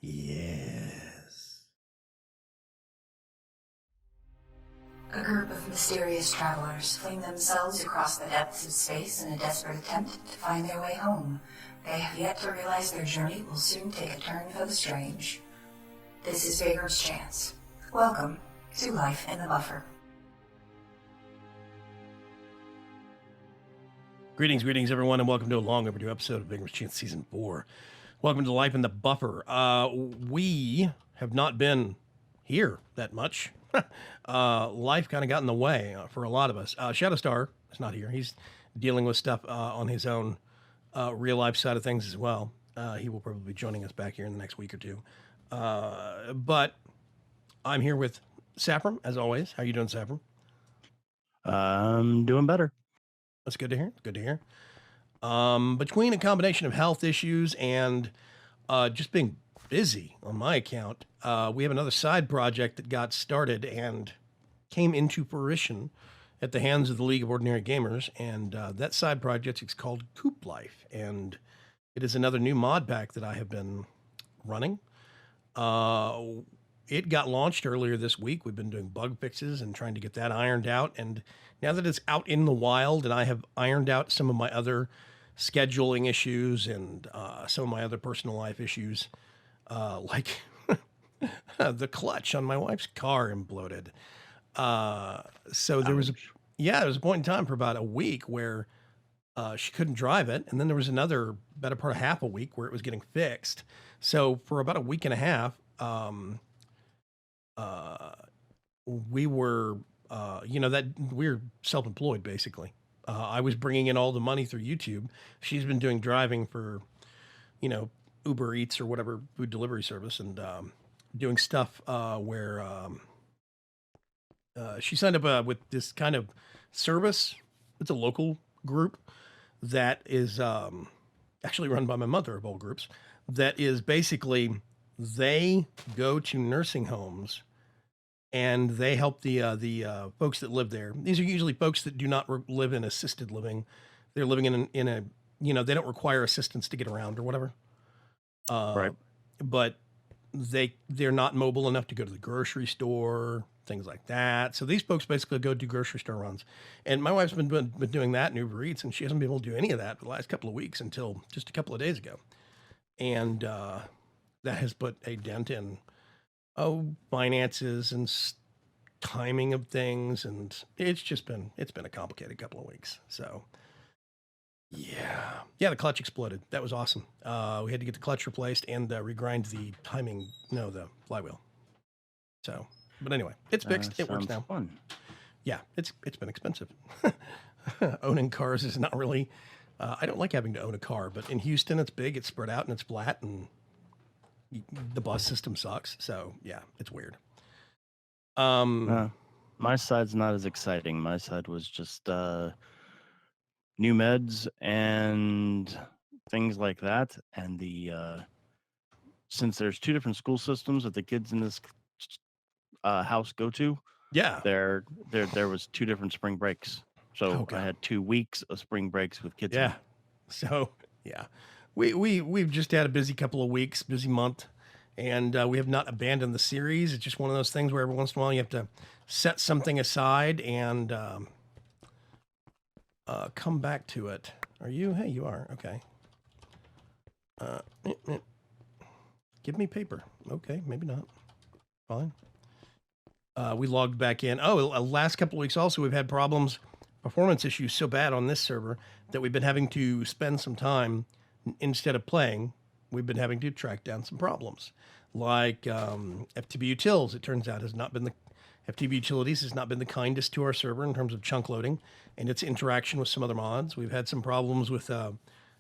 Yes. A group of mysterious travelers fling themselves across the depths of space in a desperate attempt to find their way home. They have yet to realize their journey will soon take a turn for the strange. This is Vaygrim's chance. Welcome to Life in the Buffer. Greetings, everyone, and welcome to a long overdue episode of Vaygrim's Chance Season 4. Welcome to Life in the Buffer. We have not been here that much. Life kind of got in the way for a lot of us. Shadowstar is not here. He's dealing with stuff on his own real life side of things as well. He will probably be joining us back here in the next week or two. But I'm here with Saffron, as always. How you doing, Saffron? I'm doing better. That's good to hear. Good to hear. Between a combination of health issues and just being busy on my account, we have another side project that got started and came into fruition at the hands of the League of Ordinary Gamers. And that side project is called Coop Life. And it is another new mod pack that I have been running. It got launched earlier this week. We've been doing bug fixes and trying to get that ironed out. And now that it's out in the wild and I have ironed out some of my other scheduling issues and some of my other personal life issues, like the clutch on my wife's car imploded. So there was a point in time for about a week where she couldn't drive it. And then there was another better part of half a week where it was getting fixed. So for about a week and a half, we were, we're self-employed basically. I was bringing in all the money through YouTube. She's been doing driving for, Uber Eats or whatever food delivery service and doing stuff where she signed up with this kind of service. It's a local group that is actually run by my mother of all groups. That is basically they go to nursing homes and they help the folks that live there. These are usually folks that do not live in assisted living. They're living in a they don't require assistance to get around or whatever. Right. But they're not mobile enough to go to the grocery store, things like that. So these folks basically go do grocery store runs. And my wife's been doing that in Uber Eats, and she hasn't been able to do any of that for the last couple of weeks until just a couple of days ago. And that has put a dent in finances and timing of things, and it's been a complicated couple of weeks. So yeah, the clutch exploded. That was awesome. We had to get the clutch replaced and regrind the the flywheel. So, but anyway, it's fixed. It works now. Fun. Yeah, it's been expensive. Owning cars is not really. I don't like having to own a car, but in Houston, it's big, it's spread out, and it's flat, and the bus system sucks. So yeah, it's weird. My side's not as exciting. My side was just new meds and things like that. And since there's two different school systems that the kids in this house go to, there was two different spring breaks. So I had 2 weeks of spring breaks with kids. Yeah. So yeah, we've just had a busy couple of weeks, busy month, and we have not abandoned the series. It's just one of those things where every once in a while you have to set something aside and come back to it. Are you? Hey, you are. Okay. Give me paper. Okay, maybe not. Fine. We logged back in. Last couple of weeks also we've had problems. Performance issues so bad on this server that we've been having to spend some time instead of playing. We've been having to track down some problems like FTB Utils. It turns out FTB Utilities has not been the kindest to our server in terms of chunk loading and its interaction with some other mods. We've had some problems with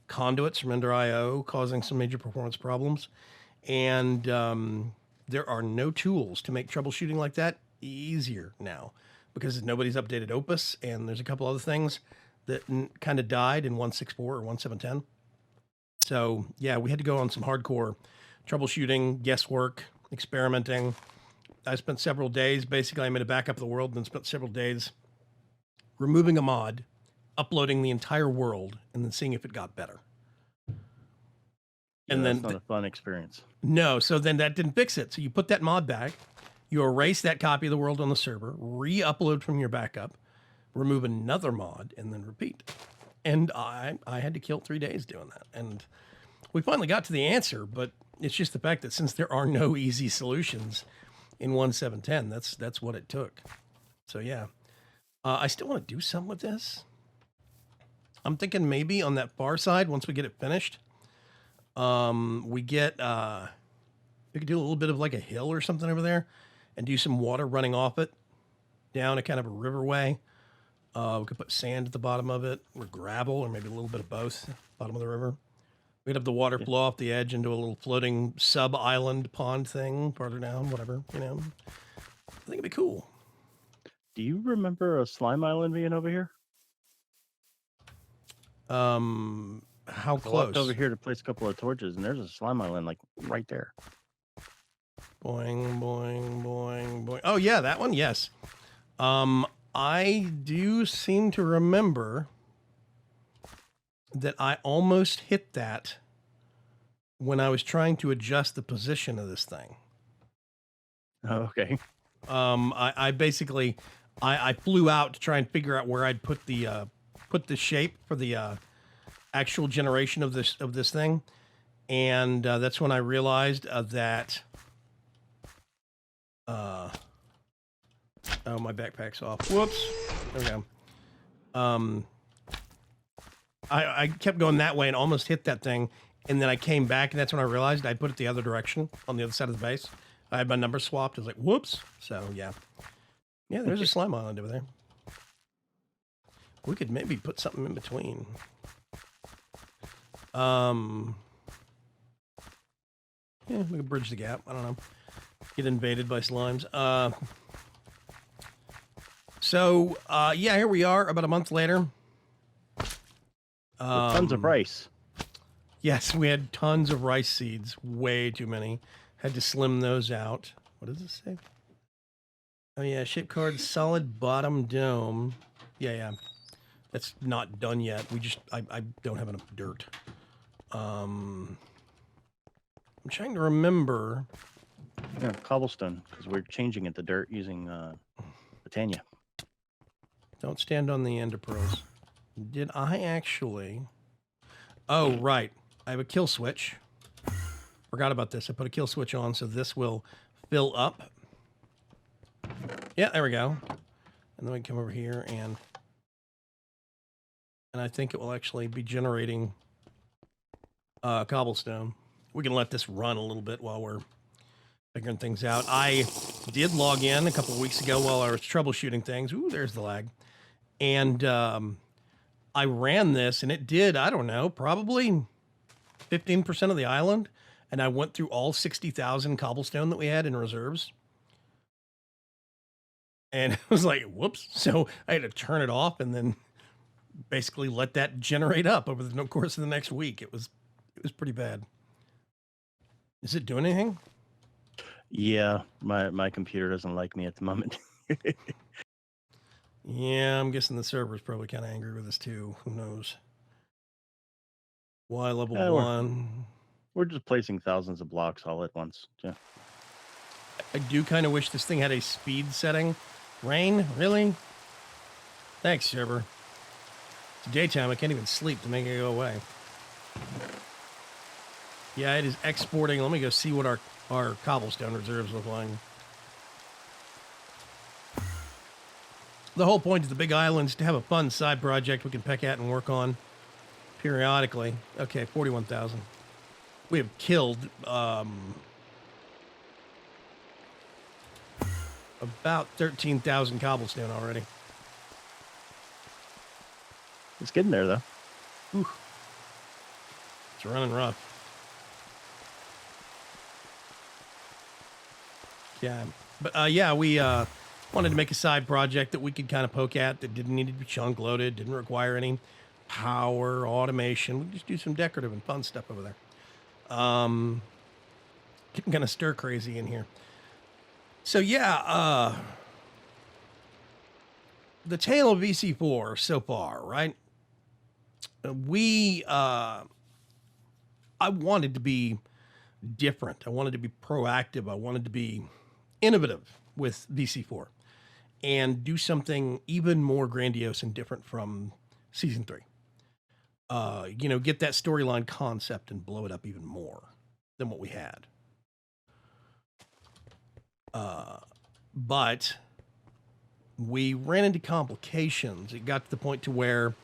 conduits from Ender.io causing some major performance problems. And there are no tools to make troubleshooting like that easier now, because nobody's updated Opus, and there's a couple other things that kind of died in 1.6.4 or 1.7.10. So yeah, we had to go on some hardcore troubleshooting, guesswork, experimenting. I spent several days, basically I made a backup of the world, and then spent several days removing a mod, uploading the entire world, and then seeing if it got better. And that's then not a fun experience. no, so then that didn't fix it. So you put that mod back, you erase that copy of the world on the server, re-upload from your backup, remove another mod, and then repeat. And I had to kill 3 days doing that. And we finally got to the answer, but it's just the fact that since there are no easy solutions in 1.7.10, that's what it took. So yeah, I still want to do something with this. I'm thinking maybe on that far side, once we get it finished, we could do a little bit of like a hill or something over there and do some water running off it down a kind of a riverway. We could put sand at the bottom of it, or gravel, or maybe a little bit of both, bottom of the river. We'd have the water flow off the edge into a little floating sub-island pond thing farther down, whatever, I think it'd be cool. Do you remember a slime island being over here? How I close? walked over here to place a couple of torches, and there's a slime island like right there. Boing, boing, boing, boing. Oh yeah, that one, yes. I do seem to remember that I almost hit that when I was trying to adjust the position of this thing. Oh, okay. I basically I flew out to try and figure out where I'd put the shape for the actual generation of this thing, and that's when I realized that. Oh, my backpack's off. Whoops. There we go. I kept going that way and almost hit that thing, and then I came back, and that's when I realized I'd put it the other direction on the other side of the base. I had my number swapped. I was like, whoops. So, yeah. Yeah, there's a slime island over there. We could maybe put something in between. Yeah, we could bridge the gap. I don't know. Get invaded by slimes. Yeah, here we are about a month later. With tons of rice. Yes, we had tons of rice seeds. Way too many. Had to slim those out. What does this say? Oh, yeah, shape card, solid bottom dome. Yeah. That's not done yet. I don't have enough dirt. I'm trying to remember. Yeah, cobblestone, because we're changing it to dirt using Britannia. Don't stand on the ender pearls. Did I actually? Oh, right. I have a kill switch. Forgot about this. I put a kill switch on, so this will fill up. Yeah, there we go. And then we can come over here and I think it will actually be generating cobblestone. We can let this run a little bit while we're figuring things out. I did log in a couple of weeks ago while I was troubleshooting things. Ooh, there's the lag. And I ran this, and it did, I don't know, probably 15% of the island. And I went through all 60,000 cobblestone that we had in reserves. And it was like, whoops. So I had to turn it off and then basically let that generate up over the course of the next week. It was pretty bad. Is it doing anything? Yeah, my computer doesn't like me at the moment. Yeah, I'm guessing the server's probably kind of angry with us too. Who knows? Why level 1? We're just placing thousands of blocks all at once. Yeah. I do kind of wish this thing had a speed setting. Rain? Really? Thanks, server. It's daytime. I can't even sleep to make it go away. Yeah, it is exporting. Let me go see what our cobblestone reserves look like. The whole point of the big island is to have a fun side project we can peck at and work on periodically. Okay, 41,000. We have killed about 13,000 cobblestone already. It's getting there, though. Whew. It's running rough. Yeah. But, yeah, we wanted to make a side project that we could kind of poke at that didn't need to be chunk loaded, didn't require any power, automation. We just do some decorative and fun stuff over there. Getting kind of stir crazy in here. So, yeah, the tale of VC4 so far, right? I I wanted to be different. I wanted to be proactive. I wanted to be innovative with VC4 and do something even more grandiose and different from season 3. Get that storyline concept and blow it up even more than what we had. But we ran into complications. It got to the point to where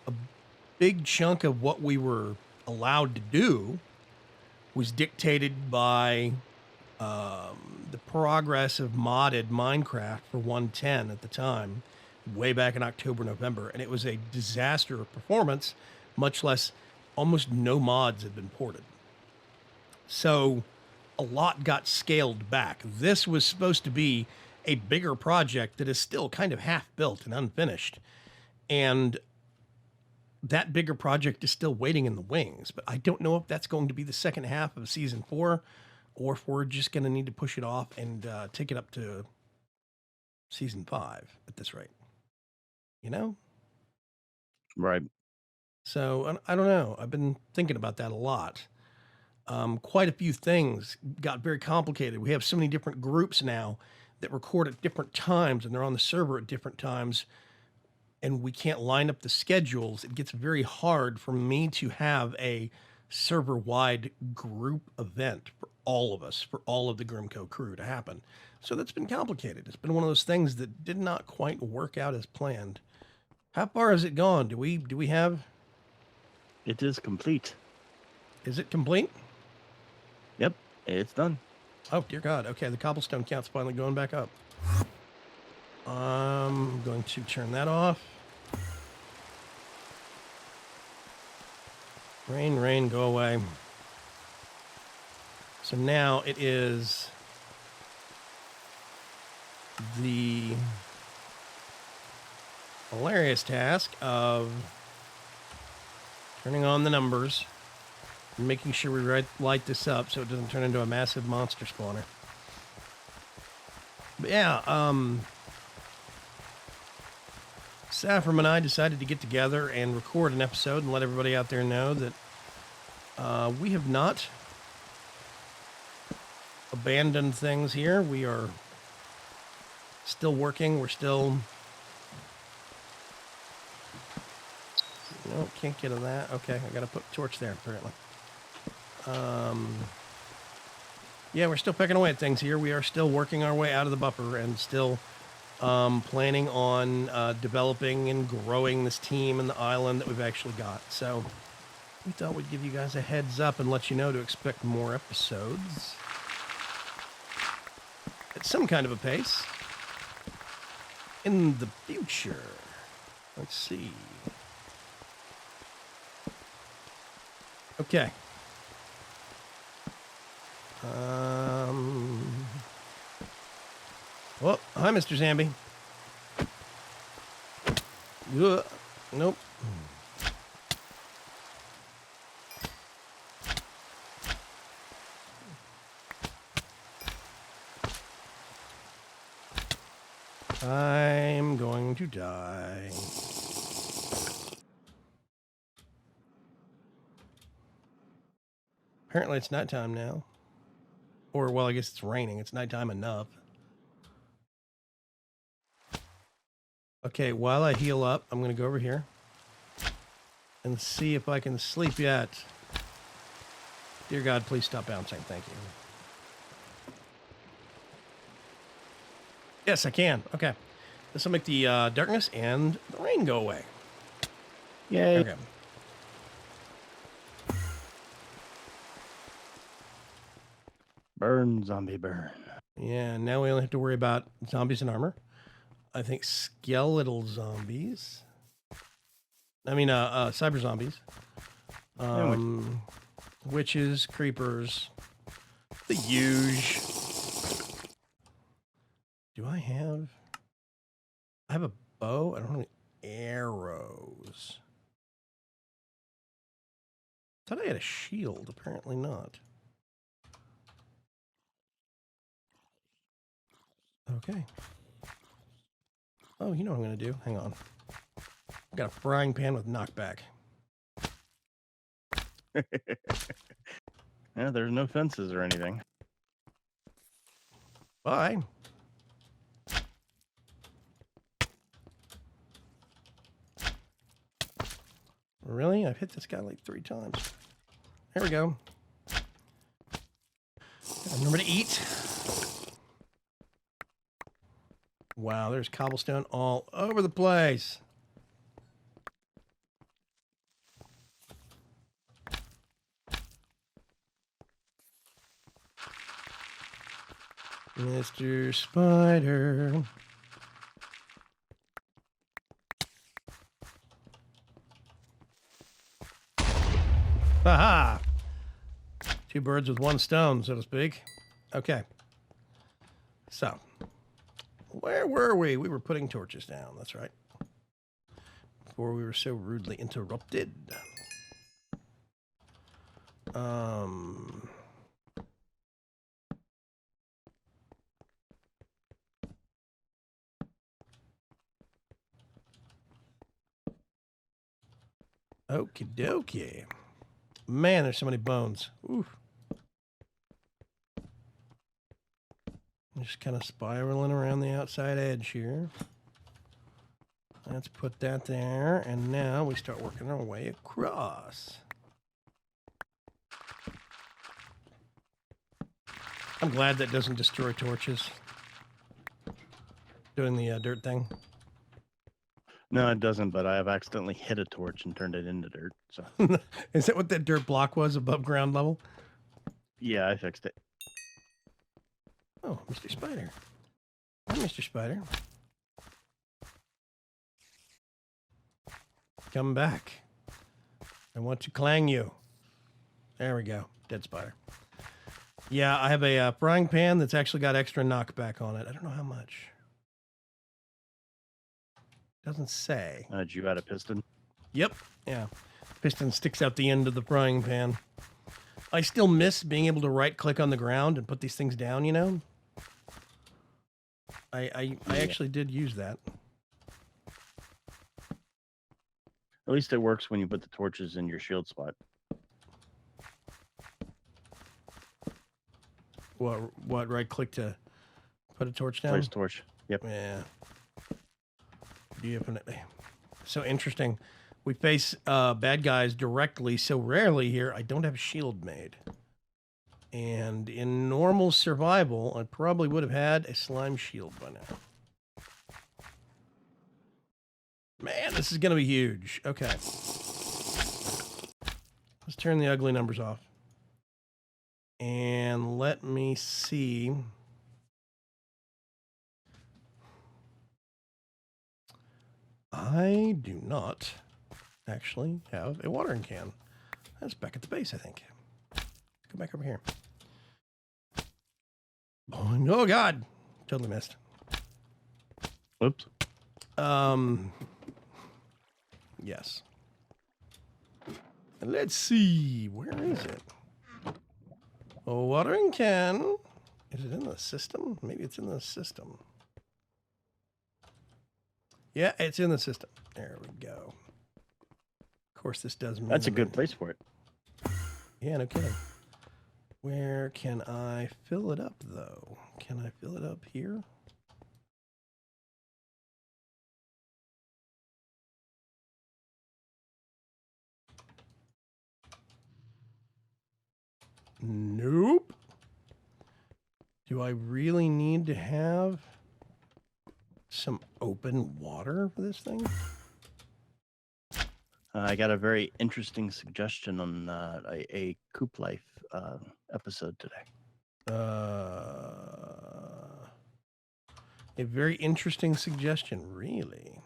a big chunk of what we were allowed to do was dictated by the progress of modded Minecraft for 1.10 at the time, way back in October, November. And it was a disaster of performance, much less almost no mods had been ported. So a lot got scaled back. This was supposed to be a bigger project that is still kind of half built and unfinished. And that bigger project is still waiting in the wings, but I don't know if that's going to be the second half of season 4 or if we're just going to need to push it off and take it up to season 5 at this rate. Right. So I don't know. I've been thinking about that a lot. Quite a few things got very complicated. We have so many different groups now that record at different times, and they're on the server at different times, and we can't line up the schedules. It gets very hard for me to have a server-wide group event for all of us, for all of the GrimCo crew to happen. So that's been complicated. It's been one of those things that did not quite work out as planned. How far has it gone? Do we have? It is complete. Is it complete? Yep, it's done. Oh, dear God. Okay, the cobblestone count's finally going back up. I'm going to turn that off. Rain, go away. So now it is the hilarious task of turning on the numbers and making sure we light this up so it doesn't turn into a massive monster spawner. But yeah, Saffron and I decided to get together and record an episode and let everybody out there know that we have not abandoned things here. We are still working. We're still... No, can't get to that. Okay, I gotta put a torch there, apparently. Yeah, we're still pecking away at things here. We are still working our way out of the buffer and still planning on developing and growing this team and the island that we've actually got. So we thought we'd give you guys a heads up and let you know to expect more episodes at some kind of a pace in the future. Let's see. Okay. Well, hi, Mr. Zambi. Nope. I'm going to die. Apparently it's nighttime now. Or, well, I guess it's raining. It's nighttime enough. Okay, while I heal up, I'm going to go over here and see if I can sleep yet. Dear God, please stop bouncing. Thank you. Yes, I can. Okay. This will make the darkness and the rain go away. Yay. Okay. Burn, zombie, burn. Yeah, now we only have to worry about zombies in armor. I think skeletal zombies. I mean, cyber zombies. Witches, creepers. The huge. Do I have a bow? I don't have any arrows. I thought I had a shield. Apparently not. Okay. Oh, you know what I'm going to do? Hang on. I've got a frying pan with knockback. Yeah, there's no fences or anything. Bye. Really? I've hit this guy like 3 times. There we go. Remember to eat. Wow, there's cobblestone all over the place. Mr. Spider. Haha! 2 birds with 1 stone, so to speak. Okay. So, where were we? We were putting torches down, that's right. Before we were so rudely interrupted. Okie dokie. Man, there's so many bones. Oof. Just kind of spiraling around the outside edge here. Let's put that there, and now we start working our way across. I'm glad that doesn't destroy torches. Doing the dirt thing. No, it doesn't, but I have accidentally hit a torch and turned it into dirt. So Is that what that dirt block was above ground level? yeah, I fixed it. Oh, Mr. Spider. Hi, Mr. Spider. Come back. I want to clang you. There we go. Dead spider. Yeah, I have a frying pan that's actually got extra knockback on it. I don't know how much. Doesn't say. Did you add a piston? Yep. Yeah. Piston sticks out the end of the frying pan. I still miss being able to right click on the ground and put these things down, you know? I actually did use that. At least it works when you put the torches in your shield spot. What right click to put a torch down? Place torch. Yep. Yeah. Definitely. So interesting. We face bad guys directly so rarely here. I don't have a shield made. And in normal survival, I probably would have had a slime shield by now. Man, this is going to be huge. Okay. Let's turn the ugly numbers off. And let me see. I do not actually have a watering can. That's back at the base, I think. Let's go back over here. Oh, God. Totally missed. Whoops. Yes. Let's see. Where is it? A watering can. Is it in the system? Maybe it's in the system. Yeah, it's in the system. There we go. Of course, this does mean That's a good place for it. Yeah, no kidding. Where can I fill it up, though? Can I fill it up here? Nope. Do I really need to have some open water for this thing? I got a very interesting suggestion on a Coop Life episode today. A very interesting suggestion, really.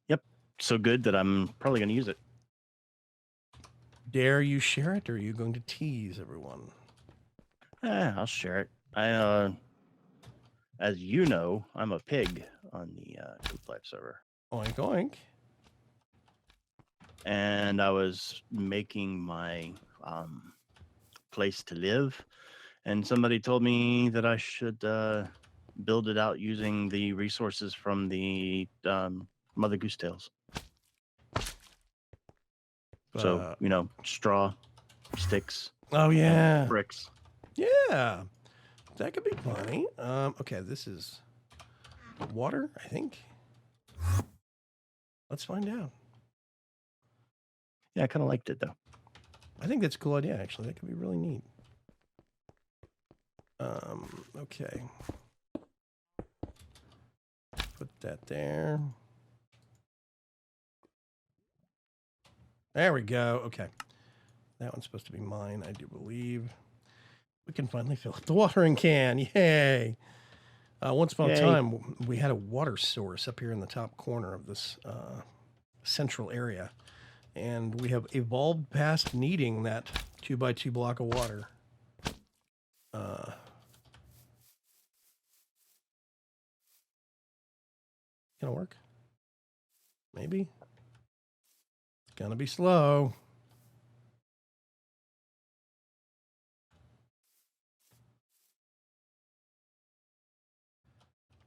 Yep. So good that I'm probably going to use it. Dare you share it, or are you going to tease everyone? I'll share it. I, as you know, I'm a pig on the Coop Life server. Oink, oink. And I was making my place to live, and somebody told me that I should build it out using the resources from the Mother Goose Tales. So, straw, sticks, Oh yeah, bricks. yeah, that could be plenty. Okay, this is water, I think. Let's find out. Yeah, I kind of liked it though. I think that's a cool idea. Actually, that could be really neat. Okay. Put that there. There we go. Okay. That one's supposed to be mine, I do believe. We can finally fill up the watering can. Yay. Once upon a time, we had a water source up here in the top corner of this central area. And we have evolved past needing that 2x2 block of water. Gonna work? Maybe. It's gonna be slow.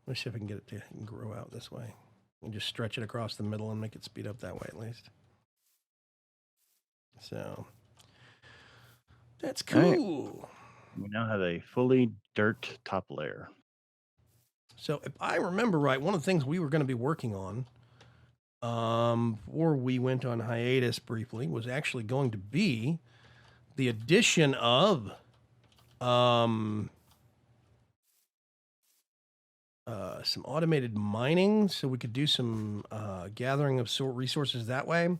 Let's see if I can get it to grow out this way. And just stretch it across the middle and make it speed up that way at least. So that's cool. Right. We now have a fully dirt top layer. So if I remember right, one of the things we were going to be working on before we went on hiatus briefly was actually going to be the addition of some automated mining so we could do some gathering of resources that way.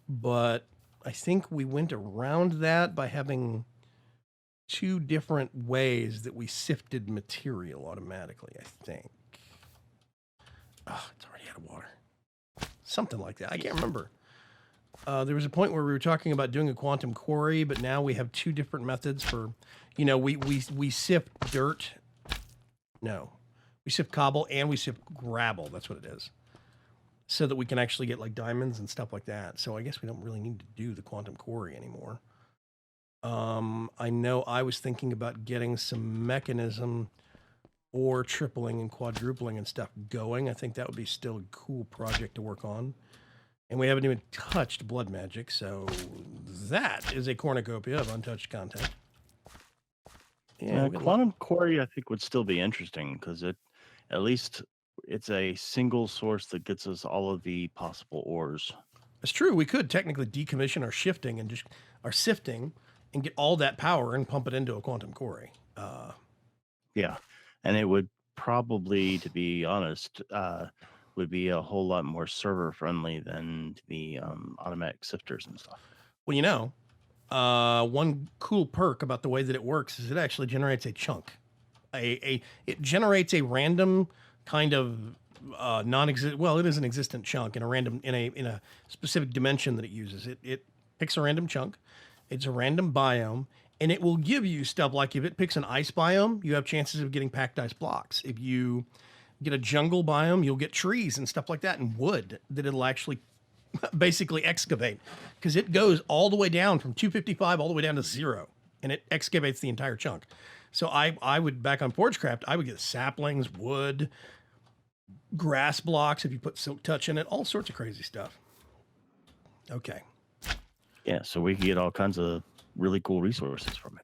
But I think we went around that by having two different ways that we sifted material automatically, I think. Oh, it's already out of water. Something like that. I can't remember. There was a point where we were talking about doing a quantum quarry, but now we have two different methods for, we sift dirt. No, we sift cobble and we sift gravel. That's what it is. So that we can actually get like diamonds and stuff like that. So I guess we don't really need to do the quantum quarry anymore. I know I was thinking about getting some mechanism or tripling and quadrupling and stuff going. I think that would be still a cool project to work on. And we haven't even touched blood magic, so that is a cornucopia of untouched content. Yeah, quantum quarry I think would still be interesting because at least it's a single source that gets us all of the possible ores. It's true. We could technically decommission our shifting and just our sifting and get all that power and pump it into a quantum quarry. Yeah, and it would probably, to be honest, would be a whole lot more server friendly than the automatic sifters and stuff. Well, one cool perk about the way that it works is it actually generates a chunk. It generates a random kind of non-existent. Well, it is an existent chunk in a random in a specific dimension that it uses. It picks a random chunk. It's a random biome, and it will give you stuff like if it picks an ice biome, you have chances of getting packed ice blocks. If you get a jungle biome, you'll get trees and stuff like that and wood that it'll actually basically excavate because it goes all the way down from 255 all the way down to 0, and it excavates the entire chunk. So I would, back on Forgecraft, I would get saplings, wood, grass blocks if you put silk touch in it, all sorts of crazy stuff. Okay. Yeah, so we could get all kinds of really cool resources from it.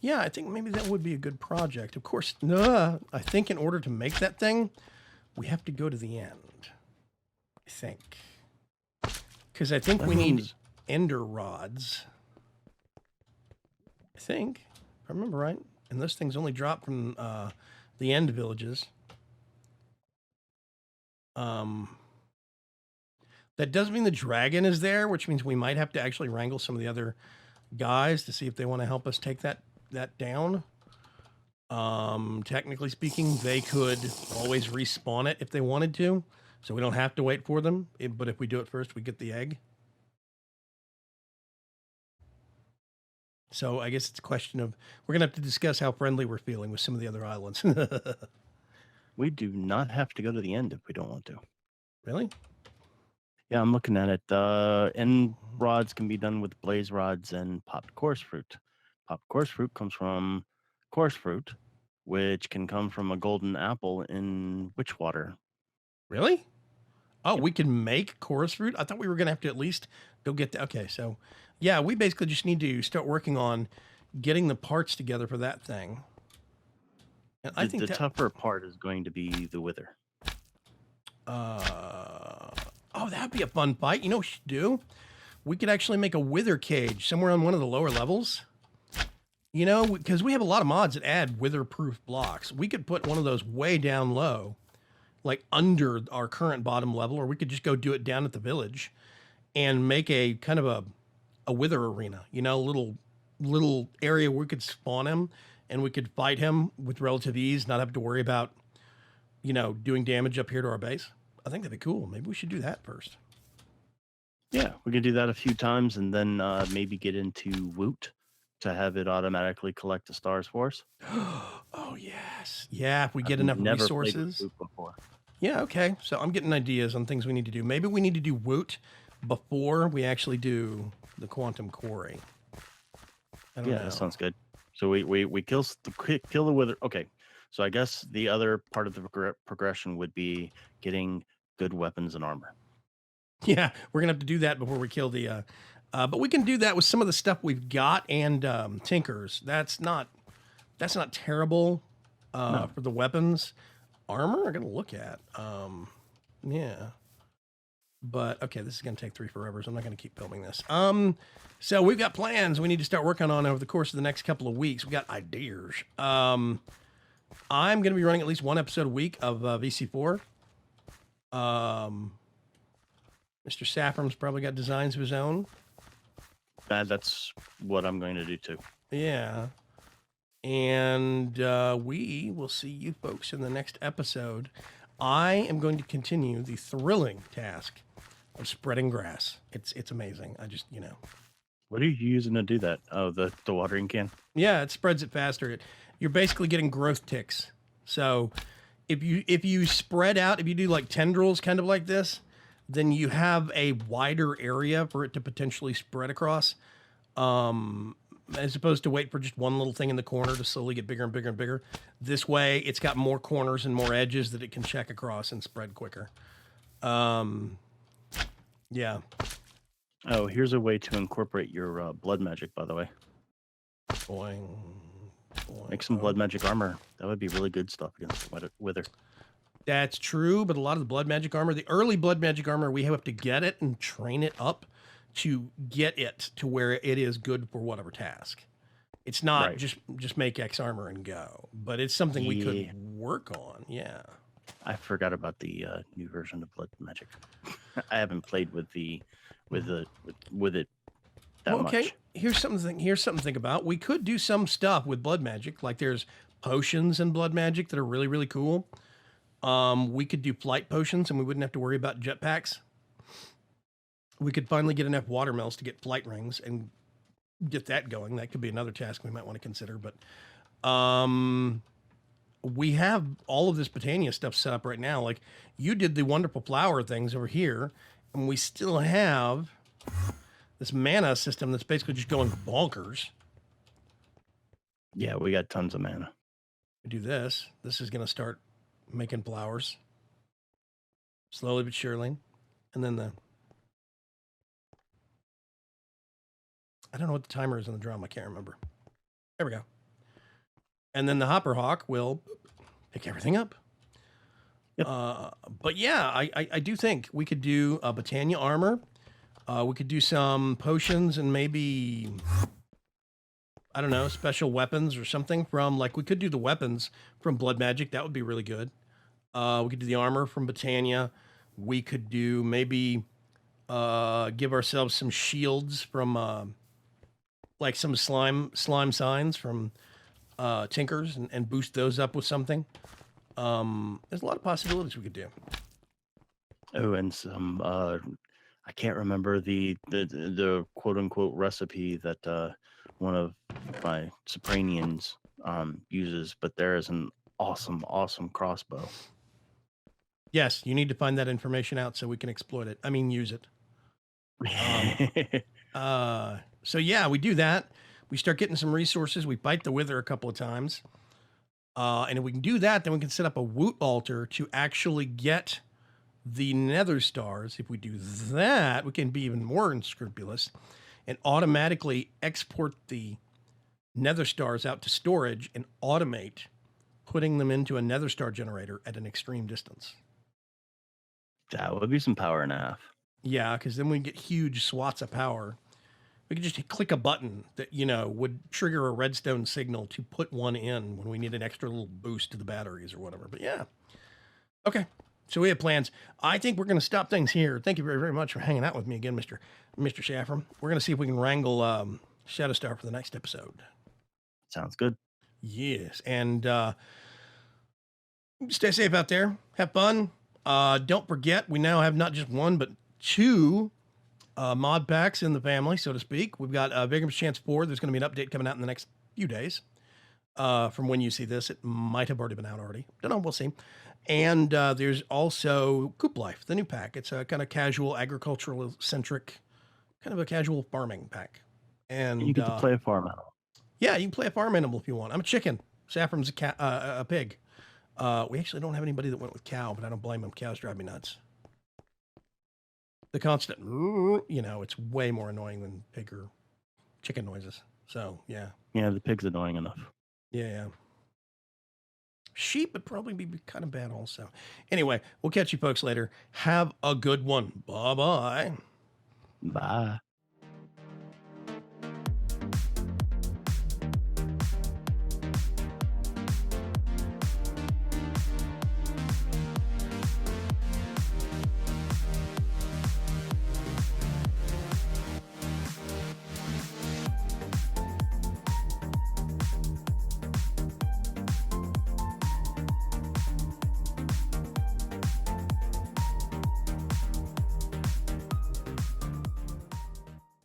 Yeah, I think maybe that would be a good project. Of course, I think in order to make that thing, we have to go to the end. I think. Because I think we need ender rods. I think, if I remember right. And those things only drop from the end villages. That does mean the dragon is there, which means we might have to actually wrangle some of the other guys to see if they want to help us take that down. Technically speaking, they could always respawn it if they wanted to, so we don't have to wait for them. But if we do it first, we get the egg. So I guess it's a question of, we're going to have to discuss how friendly we're feeling with some of the other islands. We do not have to go to the end if we don't want to. Really? Yeah, I'm looking at it. End rods can be done with blaze rods and popped coarse fruit. Popped coarse fruit comes from coarse fruit, which can come from a golden apple in witch water. Really? Oh, we can make chorus fruit? I thought we were going to have to at least go get the... Okay, so... Yeah, we basically just need to start working on getting the parts together for that thing. And I think the tougher part is going to be the wither. Oh, that'd be a fun fight. You know what we should do? We could actually make a wither cage somewhere on one of the lower levels. You know, because we have a lot of mods that add wither-proof blocks. We could put one of those way down low, like under our current bottom level, or we could just go do it down at the village and make a kind of a wither arena, you know, little area where we could spawn him and we could fight him with relative ease, not have to worry about, you know, doing damage up here to our base. I think that'd be cool. Maybe we should do that first. Yeah, we can do that a few times and then maybe get into Woot to have it automatically collect the stars for us. Oh, yes. Yeah, if we get I've enough never played with resources. Woot before. Yeah, okay. So I'm getting ideas on things we need to do. Maybe we need to do Woot before we actually do the quantum quarry. I don't know. That sounds good. So we kill the wither. Okay, so I guess the other part of the progression would be getting good weapons and armor. Yeah, we're gonna have to do that before we kill the. But we can do that with some of the stuff we've got and tinkers. That's not terrible No. for the weapons. Armor, I gotta look at. Yeah. But okay, this is gonna take 3 forever, so I'm not gonna keep filming this. So we've got plans we need to start working on over the course of the next couple of weeks. We got ideas. I'm gonna be running at least 1 episode a week of VC4. Mr. Saffron's probably got designs of his own. That's what I'm going to do too. Yeah. And we will see you folks in the next episode. I am going to continue the thrilling task of spreading grass. It's amazing. I just, you know. What are you using to do that? Oh, the watering can? Yeah, it spreads it faster. You're basically getting growth ticks. So if you spread out, if you do like tendrils kind of like this, then you have a wider area for it to potentially spread across. As opposed to wait for just one little thing in the corner to slowly get bigger and bigger and bigger. This way, it's got more corners and more edges that it can check across and spread quicker. Yeah. Oh, here's a way to incorporate your blood magic, by the way. Boing, boing. Make some blood magic armor. That would be really good stuff against the wither. That's true, but a lot of the blood magic armor, the early blood magic armor, we have to get it and train it up to get it to where it is good for whatever task. It's not Right. just make X armor and go, but it's something we could work on. Yeah. I forgot about the new version of blood magic. I haven't played with it that Okay, much. here's something to think about. We could do some stuff with blood magic, like there's potions in blood magic that are really, really cool. We could do flight potions and we wouldn't have to worry about jetpacks. We could finally get enough watermills to get flight rings and get that going. That could be another task we might want to consider. But we have all of this Botania stuff set up right now. Like you did the wonderful flower things over here, and we still have this mana system that's basically just going bonkers. Yeah, we got tons of mana. We do this. This is going to start making flowers slowly but surely. And then I don't know what the timer is on the drum. I can't remember. There we go. And then the Hopper Hawk will pick everything up. Yep. But yeah, I do think we could do a Botania armor. We could do some potions and maybe, I don't know, special weapons or something from, like, we could do the weapons from blood magic. That would be really good. We could do the armor from Botania. We could do maybe give ourselves some shields from like some slime signs from Tinkers and boost those up with something. There's a lot of possibilities we could do. Oh, and some I can't remember the quote unquote recipe that one of my Sopranians uses, but there is an awesome crossbow. Yes, you need to find that information out so we can exploit it. I mean, use it. So yeah, we do that. We start getting some resources. We fight the Wither a couple of times. And if we can do that, then we can set up a Woot altar to actually get the nether stars, if we do that, we can be even more unscrupulous and automatically export the nether stars out to storage and automate putting them into a nether star generator at an extreme distance. That would be some power and a half. Yeah, because then we get huge swaths of power. We could just click a button that, would trigger a redstone signal to put one in when we need an extra little boost to the batteries or whatever. But yeah. Okay. So we have plans. I think we're going to stop things here. Thank you very, very much for hanging out with me again, Mr. Shafram. We're going to see if we can wrangle Shadowstar for the next episode. Sounds good. Yes. And stay safe out there. Have fun. Don't forget, we now have not just one, but two mod packs in the family, so to speak. We've got Vaygrim's Chance 4. There's going to be an update coming out in the next few days. From when you see this, it might have already been out already. Don't know. We'll see. And there's also Coop Life, the new pack. It's a kind of casual, agricultural-centric, kind of a casual farming pack. And you get to play a farm animal. Yeah, you can play a farm animal if you want. I'm a chicken. Saffron's a pig. We actually don't have anybody that went with cow, but I don't blame them. Cows drive me nuts. The constant, it's way more annoying than pig or chicken noises. So, yeah. Yeah, the pig's annoying enough. Yeah. Sheep would probably be kind of bad also. Anyway, we'll catch you folks later. Have a good one. Bye-bye. Bye.